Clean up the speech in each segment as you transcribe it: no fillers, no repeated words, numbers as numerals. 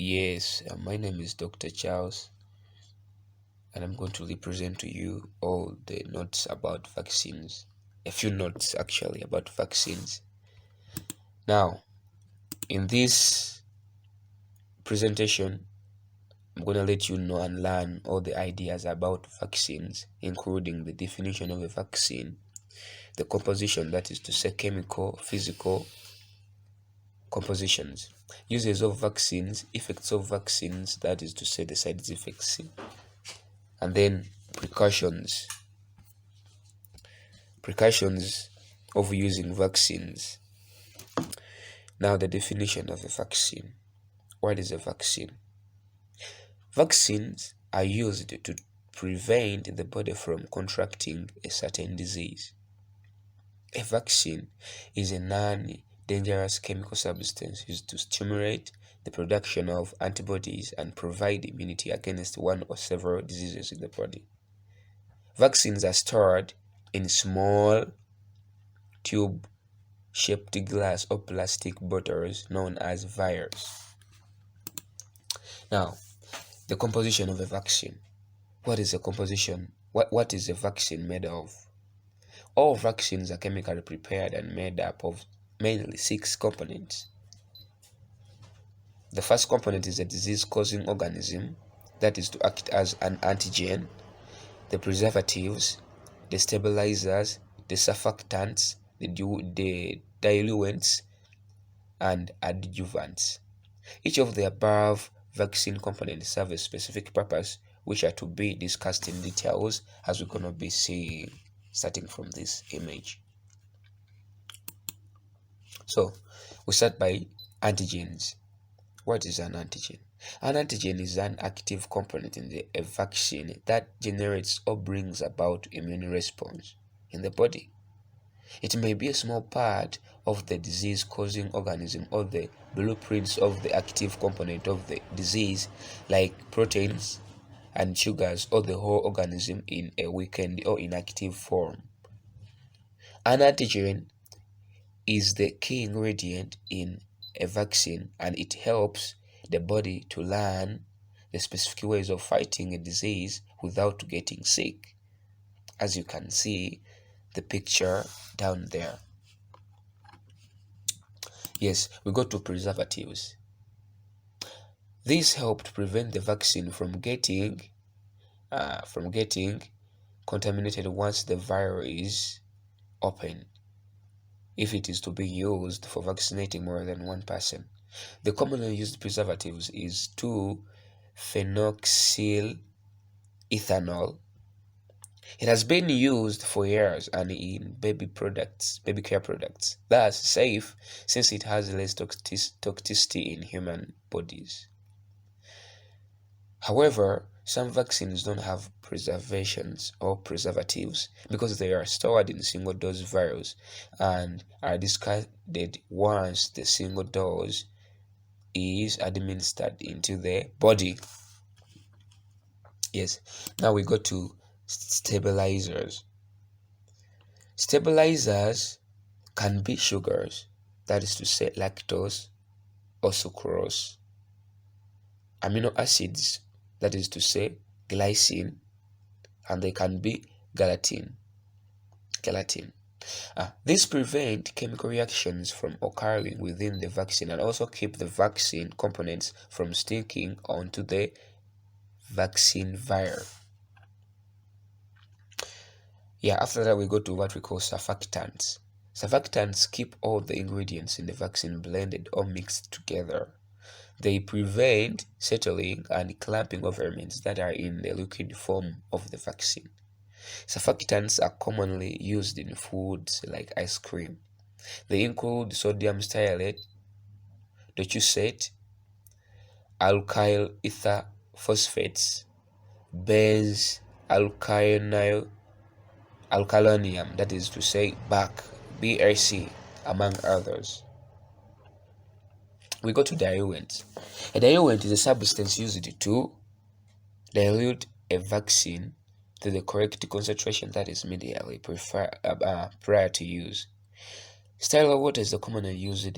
Yes, my name is Dr.chaz, and I'm going to represent to you all the notes about vaccines. A few notes actually about vaccines. Now, in this presentation, I'm going to let you know and learn all the ideas about vaccines, including the definition of a vaccine, the composition, that is to say, chemical, physical compositions, uses of vaccines, effects of vaccines, that is to say, the side effects, and then precautions of using vaccines. Now, the definition of a vaccine. What is a vaccine? Vaccines are used to prevent the body from contracting a certain disease. A vaccine is a non-dangerous chemical substance used to stimulate the production of antibodies and provide immunity against one or several diseases in the body. Vaccines are stored in small tube-shaped glass or plastic bottles known as vials. Now, the composition of a vaccine. What is a composition? What is a vaccine made of? All vaccines are chemically prepared and made up of mainly 6 components. The first component is a disease-causing organism, that is to act as an antigen, the preservatives, the stabilizers, the surfactants, the diluents, and adjuvants. Each of the above vaccine components serve a specific purpose, which are to be discussed in details as we're going to be seeing starting from this image. So we start by antigens. What is an antigen? An antigen is an active component in a vaccine that generates or brings about immune response in the body. It may be a small part of the disease-causing organism or the blueprints of the active component of the disease, like proteins and sugars, or the whole organism in a weakened or inactive form. An antigen is the key ingredient in a vaccine, and it helps the body to learn the specific ways of fighting a disease without getting sick, as you can see the picture down there. Yes, we go to preservatives. These help to prevent the vaccine from getting contaminated once the vial is open, if it is to be used for vaccinating more than one person. The commonly used preservatives is 2-phenoxyethanol. It has been used for years and in baby care products, thus safe since it has less toxicity in human bodies. However, some vaccines don't have preservations or preservatives because they are stored in single-dose vials and are discarded once the single dose is administered into the body. Yes, now we go to stabilizers. Stabilizers can be sugars, that is to say lactose or sucrose, amino acids, that is to say glycine, and they can be gelatin. These prevent chemical reactions from occurring within the vaccine and also keep the vaccine components from sticking onto the vaccine vial. After that we go to what we call surfactants. Surfactants keep all the ingredients in the vaccine blended or mixed together. They prevent settling and clumping of elements that are in the liquid form of the vaccine. Surfactants are commonly used in foods like ice cream. They include sodium stearate, doxycyate, alkyl ether phosphates, alkylonium, that is to say BRC, among others. We go to diluents. A diluent is a substance used to dilute a vaccine to the correct concentration that is immediately prior to use. Stellar water is the commonly used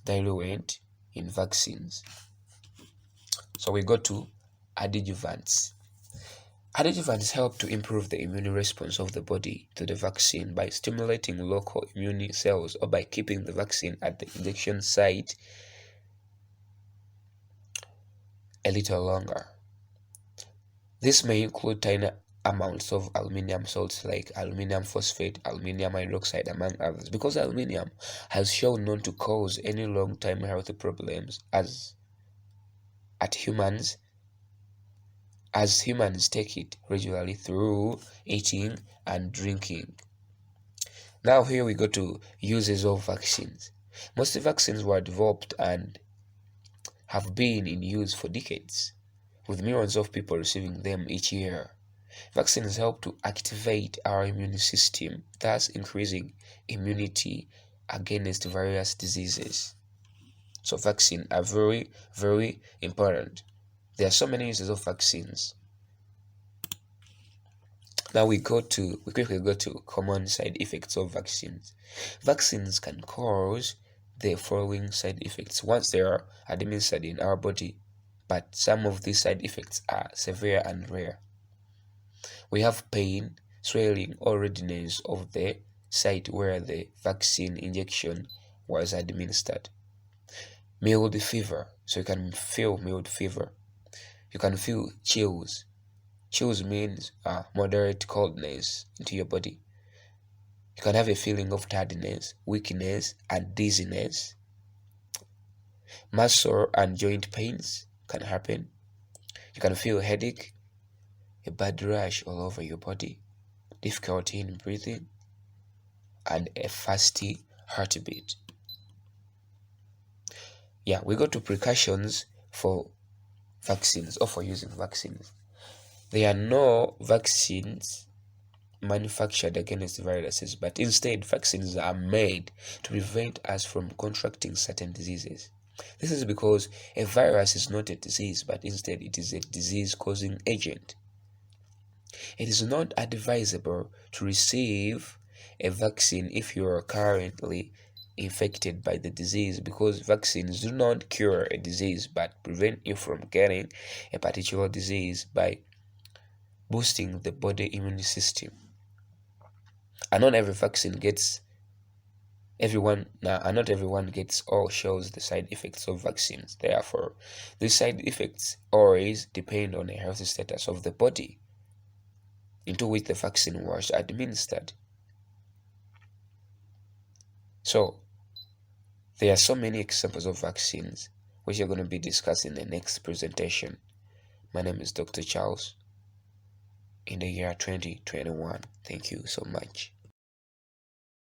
diluent in vaccines. So we go to adjuvants. Adjuvants help to improve the immune response of the body to the vaccine by stimulating local immune cells or by keeping the vaccine at the injection site a little longer. This may include tiny amounts of aluminium salts like aluminium phosphate, aluminium hydroxide, among others, because aluminium has shown not to cause any long-term health problems as humans take it regularly through eating and drinking. Now here we go to uses of vaccines. Most vaccines were developed and have been in use for decades, with millions of people receiving them each year. Vaccines help to activate our immune system, thus increasing immunity against various diseases. So vaccines are very, very important. There are so many uses of vaccines. Now we quickly go to common side effects of vaccines. Vaccines can cause the following side effects once they are administered in our body, but some of these side effects are severe and rare. We have pain, swelling, or redness of the site where the vaccine injection was administered. Mild fever, so you can feel mild fever. You can feel chills. Chills means moderate coldness into your body. You can have a feeling of tiredness, weakness, and dizziness. Muscle and joint pains can happen. You can feel headache, a bad rash all over your body, difficulty in breathing, and a fasty heartbeat. Yeah, we go to precautions for vaccines or for using vaccines. There are no vaccines manufactured against viruses, but instead vaccines are made to prevent us from contracting certain diseases. This is because a virus is not a disease, but instead it is a disease-causing agent. It is not advisable to receive a vaccine if you are currently infected by the disease, because vaccines do not cure a disease but prevent you from getting a particular disease by boosting the body immune system. And not everyone gets or shows the side effects of vaccines. Therefore, these side effects always depend on the health status of the body into which the vaccine was administered. So, there are so many examples of vaccines which you're going to be discussing in the next presentation. My name is Dr. Charles in the year 2021. Thank you so much.